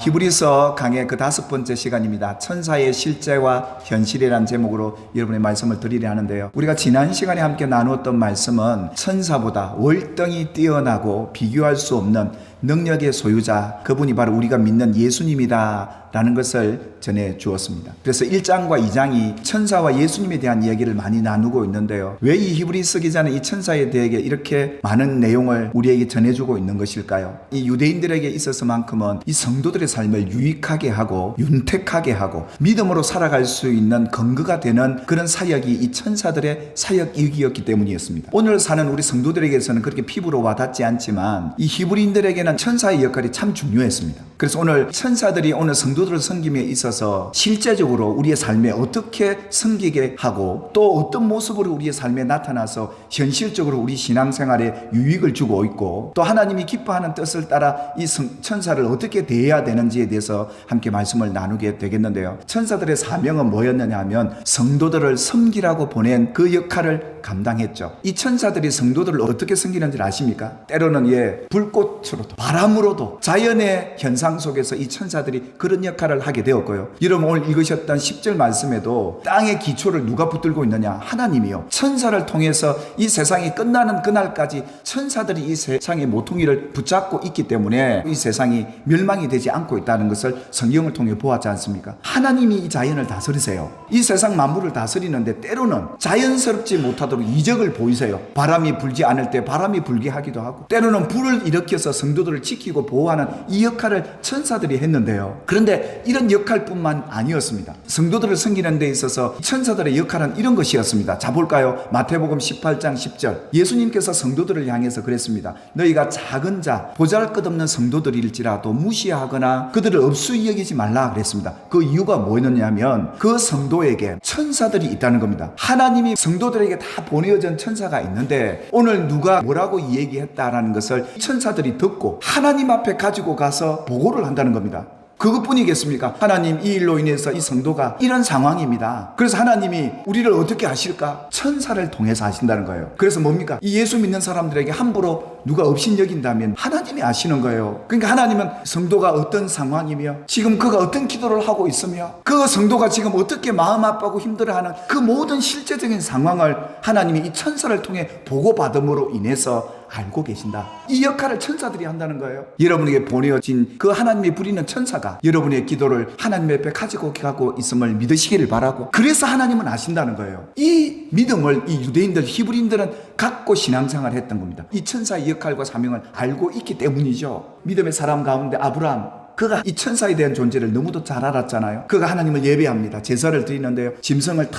히브리서 강의 그 5번째 시간입니다. 천사의 실제와 현실이라는 제목으로 여러분의 말씀을 드리려 하는데요. 우리가 지난 시간에 함께 나누었던 말씀은 천사보다 월등히 뛰어나고 비교할 수 없는 능력의 소유자, 그분이 바로 우리가 믿는 예수님이다 라는 것을 전해 주었습니다. 그래서 1장과 2장이 천사와 예수님에 대한 이야기를 많이 나누고 있는데요. 왜 이 히브리서 기자는 이 천사에 대해 이렇게 많은 내용을 우리에게 전해주고 있는 것일까요? 이 유대인들에게 있어서만큼은 이 성도들의 삶을 유익하게 하고 윤택하게 하고 믿음으로 살아갈 수 있는 근거가 되는 그런 사역이 이 천사들의 사역이기였기 때문이었습니다. 오늘 사는 우리 성도들에게서는 그렇게 피부로 와닿지 않지만 이 히브리인들에게는 천사의 역할이 참 중요했습니다. 그래서 오늘 천사들이 오늘 성도들을 섬김에 있어서 실제적으로 우리의 삶에 어떻게 섬기게 하고 또 어떤 모습으로 우리의 삶에 나타나서 현실적으로 우리 신앙생활에 유익을 주고 있고 또 하나님이 기뻐하는 뜻을 따라 이 천사를 어떻게 대해야 되는지에 대해서 함께 말씀을 나누게 되겠는데요. 천사들의 사명은 뭐였느냐 하면 성도들을 섬기라고 보낸 그 역할을 감당했죠. 이 천사들이 성도들을 어떻게 섬기는지 아십니까? 때로는 불꽃으로도 바람으로도 자연의 현상 속에서 이 천사들이 그런 역할을 하게 되었고요. 여러분 오늘 읽으셨던 10절 말씀에도 땅의 기초를 누가 붙들고 있느냐? 하나님이요. 천사를 통해서 이 세상이 끝나는 그날까지 천사들이 이 세상의 모퉁이를 붙잡고 있기 때문에 이 세상이 멸망이 되지 않고 있다는 것을 성경을 통해 보았지 않습니까? 하나님이 이 자연을 다스리세요. 이 세상 만물을 다스리는데 때로는 자연스럽지 못하도록 이적을 보이세요. 바람이 불지 않을 때 바람이 불게 하기도 하고 때로는 불을 일으켜서 성도들을 지키고 보호하는 이 역할을 천사들이 했는데요. 그런데 이런 역할뿐만 아니었습니다. 성도들을 섬기는 데 있어서 천사들의 역할은 이런 것이었습니다. 자 볼까요? 마태복음 18장 10절 예수님께서 성도들을 향해서 그랬습니다. 너희가 작은 자 보잘것없는 성도들일지라도 무시하거나 그들을 업수히 여기지 말라 그랬습니다. 그 이유가 뭐였냐면 그 성도에게 천사들이 있다는 겁니다. 하나님이 성도들에게 다 보내어진 천사가 있는데 오늘 누가 뭐라고 얘기했다라는 것을 천사들이 듣고 하나님 앞에 가지고 가서 보고를 한다는 겁니다. 그것뿐이겠습니까? 하나님 이 일로 인해서 이 성도가 이런 상황입니다. 그래서 하나님이 우리를 어떻게 하실까? 천사를 통해서 하신다는 거예요. 그래서 뭡니까? 이 예수 믿는 사람들에게 함부로 누가 업신여긴다면 하나님이 아시는 거예요. 그러니까 하나님은 성도가 어떤 상황이며 지금 그가 어떤 기도를 하고 있으며 그 성도가 지금 어떻게 마음 아프고 힘들어하는 그 모든 실제적인 상황을 하나님이 이 천사를 통해 보고받음으로 인해서 알고 계신다. 이 역할을 천사들이 한다는 거예요. 여러분에게 보내어진 그 하나님이 부리는 천사가 여러분의 기도를 하나님 앞에 가지고 가고 있음을 믿으시기를 바라고 그래서 하나님은 아신다는 거예요. 이 믿음을 이 유대인들 히브리인들은 갖고 신앙생활을 했던 겁니다. 이 천사의 역할과 사명을 알고 있기 때문이죠. 믿음의 사람 가운데 아브라함 그가 이 천사에 대한 존재를 너무도 잘 알았잖아요. 그가 하나님을 예배합니다. 제사를 드리는데요. 짐승을 다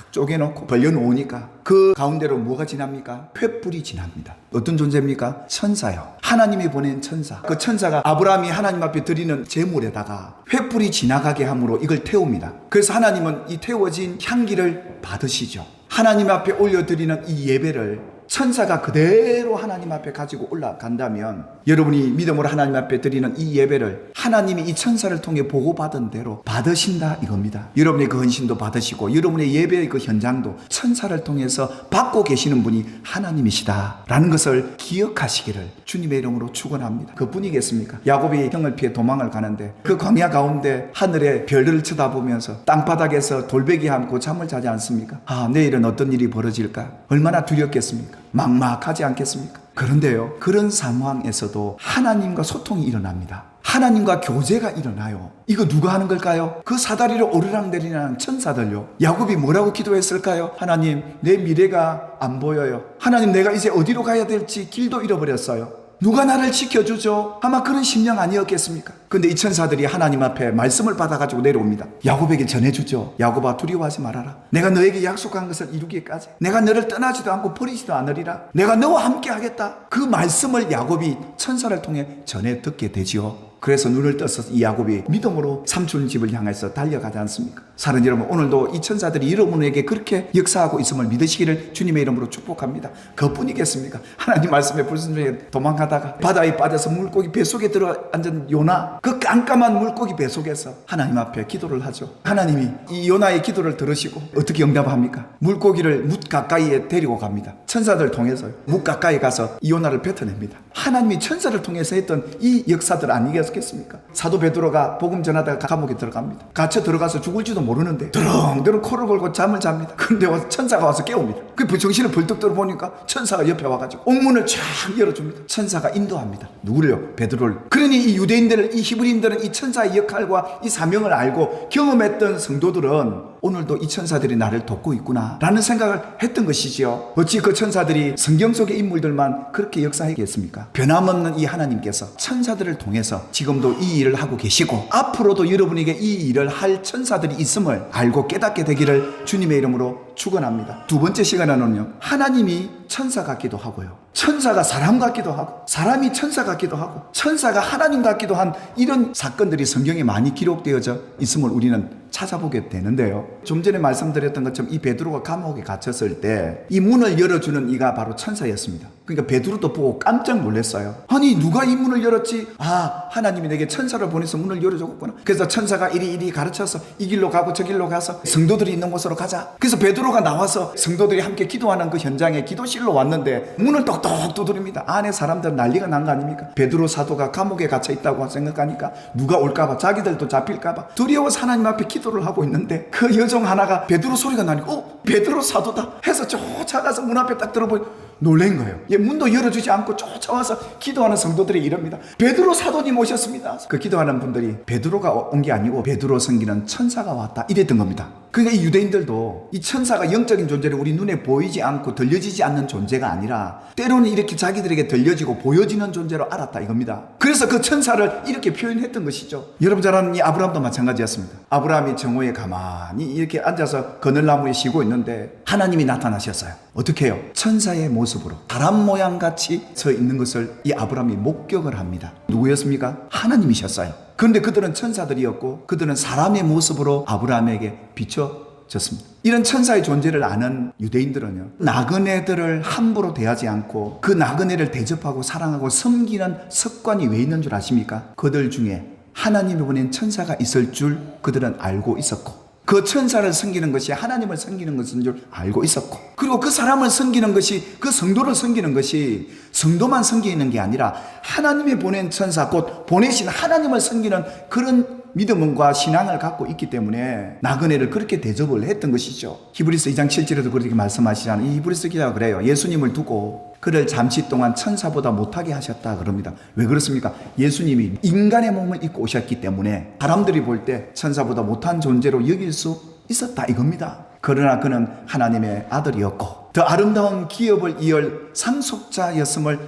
쪼개놓고 벌려놓으니까 그 가운데로 뭐가 지납니까? 횃불이 지납니다. 어떤 존재입니까? 천사요. 하나님이 보낸 천사. 그 천사가 아브라함이 하나님 앞에 드리는 제물에다가 횃불이 지나가게 함으로 이걸 태웁니다. 그래서 하나님은 이 태워진 향기를 받으시죠. 하나님 앞에 올려드리는 이 예배를 천사가 그대로 하나님 앞에 가지고 올라간다면 여러분이 믿음으로 하나님 앞에 드리는 이 예배를 하나님이 이 천사를 통해 보고받은 대로 받으신다 이겁니다. 여러분의 그 헌신도 받으시고 여러분의 예배의 그 현장도 천사를 통해서 받고 계시는 분이 하나님이시다 라는 것을 기억하시기를 주님의 이름으로 축원합니다. 그뿐이겠습니까? 야곱이 형을 피해 도망을 가는데 그 광야 가운데 하늘의 별들을 쳐다보면서 땅바닥에서 돌베개 함고 잠을 자지 않습니까? 내일은 어떤 일이 벌어질까? 얼마나 두렵겠습니까? 막막하지 않겠습니까? 그런데요, 그런 상황에서도 하나님과 소통이 일어납니다. 하나님과 교제가 일어나요. 이거 누가 하는 걸까요? 그 사다리로 오르락내리락하는 천사들요. 야곱이 뭐라고 기도했을까요? 하나님, 내 미래가 안 보여요. 하나님, 내가 이제 어디로 가야 될지 길도 잃어버렸어요. 누가 나를 지켜주죠? 아마 그런 심령 아니었겠습니까? 근데 이 천사들이 하나님 앞에 말씀을 받아가지고 내려옵니다. 야곱에게 전해주죠. 야곱아, 두려워하지 말아라. 내가 너에게 약속한 것을 이루기까지 내가 너를 떠나지도 않고 버리지도 않으리라. 내가 너와 함께 하겠다. 그 말씀을 야곱이 천사를 통해 전해 듣게 되지요. 그래서 눈을 떠서 이 야곱이 믿음으로 삼촌 집을 향해서 달려가지 않습니까? 사는 여러분, 오늘도 이 천사들이 여러분에게 그렇게 역사하고 있음을 믿으시기를 주님의 이름으로 축복합니다. 그뿐이겠습니까? 하나님 말씀에 불순종해 도망가다가 바다에 빠져서 물고기 뱃속에 들어앉은 요나, 그 깜깜한 물고기 뱃속에서 하나님 앞에 기도를 하죠. 하나님이 이 요나의 기도를 들으시고 어떻게 응답합니까? 물고기를 뭇 가까이에 데리고 갑니다. 천사들 통해서 뭇 가까이 가서 이 요나를 뱉어냅니다. 하나님이 천사를 통해서 했던 이 역사들 아니겠습니까? 어떻겠습니까? 사도 베드로가 복음 전하다가 감옥에 들어갑니다. 갇혀 들어가서 죽을지도 모르는데 드렁드렁 코를 골고 잠을 잡니다. 그런데 천사가 와서 깨웁니다. 그 정신을 벌떡 들어보니까 천사가 옆에 와가지고 옥문을 쫙 열어줍니다. 천사가 인도합니다. 누구를요? 베드로를. 그러니 이 유대인들은, 이 히브리인들은 이 천사의 역할과 이 사명을 알고 경험했던 성도들은 오늘도 이 천사들이 나를 돕고 있구나 라는 생각을 했던 것이지요. 어찌 그 천사들이 성경 속의 인물들만 그렇게 역사하겠습니까? 변함없는 이 하나님께서 천사들을 통해서 지금도 이 일을 하고 계시고 앞으로도 여러분에게 이 일을 할 천사들이 있음을 알고 깨닫게 되기를 주님의 이름으로 축원합니다. 두 번째 시간에는요, 하나님이 천사 같기도 하고요, 천사가 사람 같기도 하고, 사람이 천사 같기도 하고, 천사가 하나님 같기도 한 이런 사건들이 성경에 많이 기록되어져 있음을 우리는 찾아보게 되는데요. 좀 전에 말씀드렸던 것처럼 이 베드로가 감옥에 갇혔을 때 이 문을 열어주는 이가 바로 천사였습니다. 그러니까 베드로도 보고 깜짝 놀랐어요. 아니, 누가 이 문을 열었지? 아, 하나님이 내게 천사를 보내서 문을 열어줬구나. 그래서 천사가 이리 가르쳐서 이 길로 가고 저 길로 가서 성도들이 있는 곳으로 가자. 그래서 베드로가 나와서 성도들이 함께 기도하는 그 현장에 기도실로 왔는데 문을 똑똑 두드립니다. 안에 사람들 난리가 난 거 아닙니까? 베드로 사도가 감옥에 갇혀 있다고 생각하니까 누가 올까봐, 자기들도 잡힐까봐 두려워서 하나님 앞에 기도를 하고 있는데 그 여종 하나가 베드로 소리가 나니까 베드로 사도다 해서 쫓아가서 문 앞에 딱 들어보니 놀란 거예요. 문도 열어주지 않고 쫓아와서 기도하는 성도들이 이럽니다. 베드로 사도님 오셨습니다. 그 기도하는 분들이 베드로가 온 게 아니고 베드로 섬기는 천사가 왔다 이랬던 겁니다. 그러니까 이 유대인들도 이 천사가 영적인 존재를 우리 눈에 보이지 않고 들려지지 않는 존재가 아니라 때로는 이렇게 자기들에게 들려지고 보여지는 존재로 알았다 이겁니다. 그래서 그 천사를 이렇게 표현했던 것이죠. 여러분 잘 아는 이 아브라함도 마찬가지였습니다. 아브라함이 정오에 가만히 이렇게 앉아서 그늘나무에 쉬고 있는데 하나님이 나타나셨어요. 어떻게 해요? 천사의 모습으로 사람 모양같이 서 있는 것을 이 아브라함이 목격을 합니다. 누구였습니까? 하나님이셨어요. 그런데 그들은 천사들이었고 그들은 사람의 모습으로 아브라함에게 비춰졌습니다. 이런 천사의 존재를 아는 유대인들은요, 나그네들을 함부로 대하지 않고 그 나그네를 대접하고 사랑하고 섬기는 습관이 왜 있는 줄 아십니까? 그들 중에 하나님이 보낸 천사가 있을 줄 그들은 알고 있었고, 그 천사를 섬기는 것이 하나님을 섬기는 것인 줄 알고 있었고, 그리고 그 사람을 섬기는 것이, 그 성도를 섬기는 것이 성도만 섬기는 게 아니라 하나님이 보낸 천사, 곧 보내신 하나님을 섬기는 그런 믿음과 신앙을 갖고 있기 때문에 나그네를 그렇게 대접을 했던 것이죠. 히브리서 2장 7절에도 그렇게 말씀하시잖아요. 이 히브리서 기자가 그래요. 예수님을 두고 그를 잠시 동안 천사보다 못하게 하셨다 그럽니다. 왜 그렇습니까? 예수님이 인간의 몸을 입고 오셨기 때문에 사람들이 볼 때 천사보다 못한 존재로 여길 수 있었다 이겁니다. 그러나 그는 하나님의 아들이었고 더 아름다운 기업을 이을 상속자였음을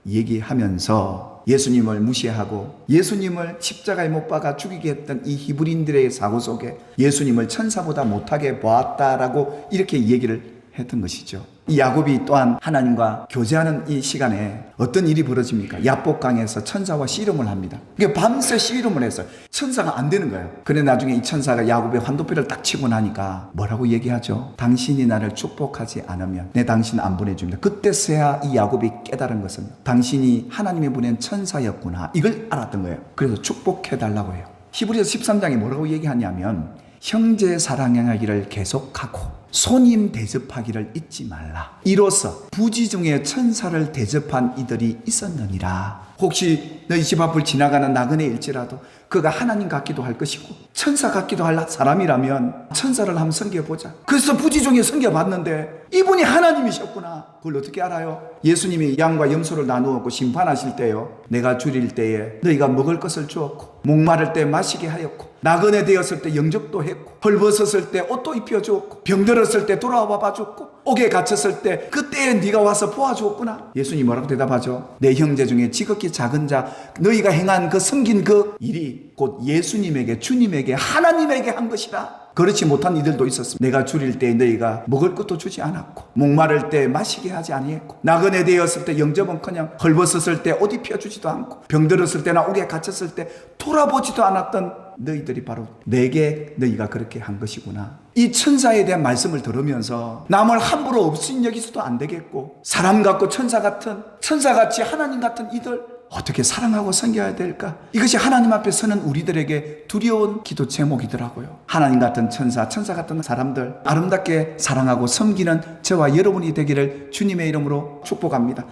얘기하면서 예수님을 무시하고 예수님을 십자가에 못 박아 죽이게 했던 이 히브리인들의 사고 속에 예수님을 천사보다 못하게 보았다라고 이렇게 얘기를 했던 것이죠. 이 야곱이 또한 하나님과 교제하는 이 시간에 어떤 일이 벌어집니까? 야복강에서 천사와 씨름을 합니다. 밤새 씨름을 했어요. 천사가 안 되는 거예요. 그런데 나중에 이 천사가 야곱의 환도뼈를 딱 치고 나니까 뭐라고 얘기하죠? 당신이 나를 축복하지 않으면 내 당신 안 보내줍니다. 그때서야 이 야곱이 깨달은 것은 당신이 하나님이 보낸 천사였구나, 이걸 알았던 거예요. 그래서 축복해달라고 해요. 히브리서 13장에 뭐라고 얘기하냐면 형제 사랑하기를 계속하고 손님 대접하기를 잊지 말라. 이로써 부지 중에 천사를 대접한 이들이 있었느니라. 혹시 너희 집 앞을 지나가는 나그네일지라도 그가 하나님 같기도 할 것이고 천사 같기도 할 사람이라면 천사를 한번 섬겨보자. 그래서 부지 중에 섬겨봤는데 이분이 하나님이셨구나. 그걸 어떻게 알아요? 예수님이 양과 염소를 나누었고 심판하실 때요, 내가 줄일 때에 너희가 먹을 것을 주었고 목마를 때 마시게 하였고 나그네 되었을 때 영접도 했고 헐벗었을 때 옷도 입혀주었고 병들었을 때 돌아와 봐줬고 옥에 갇혔을 때 그때에 네가 와서 보아주었구나. 예수님 뭐라고 대답하죠? 내 형제 중에 지극히 작은 자 너희가 행한 그 섬긴 그 일이 곧 예수님에게, 주님에게, 하나님에게 한 것이라. 그렇지 못한 이들도 있었습니다. 내가 줄일 때 너희가 먹을 것도 주지 않았고 목마를 때 마시게 하지 아니했고 나그네 되었을 때 영접은커녕 헐벗었을 때 옷 입혀주지도 않고 병들었을 때나 옥에 갇혔을 때 돌아보지도 않았던 너희들이 바로 내게 너희가 그렇게 한 것이구나. 이 천사에 대한 말씀을 들으면서 남을 함부로 없인 여기서도 안 되겠고 사람 같고 천사같이 하나님 같은 이들 어떻게 사랑하고 섬겨야 될까? 이것이 하나님 앞에 서는 우리들에게 두려운 기도 제목이더라고요. 하나님 같은 천사 같은 사람들 아름답게 사랑하고 섬기는 저와 여러분이 되기를 주님의 이름으로 축복합니다.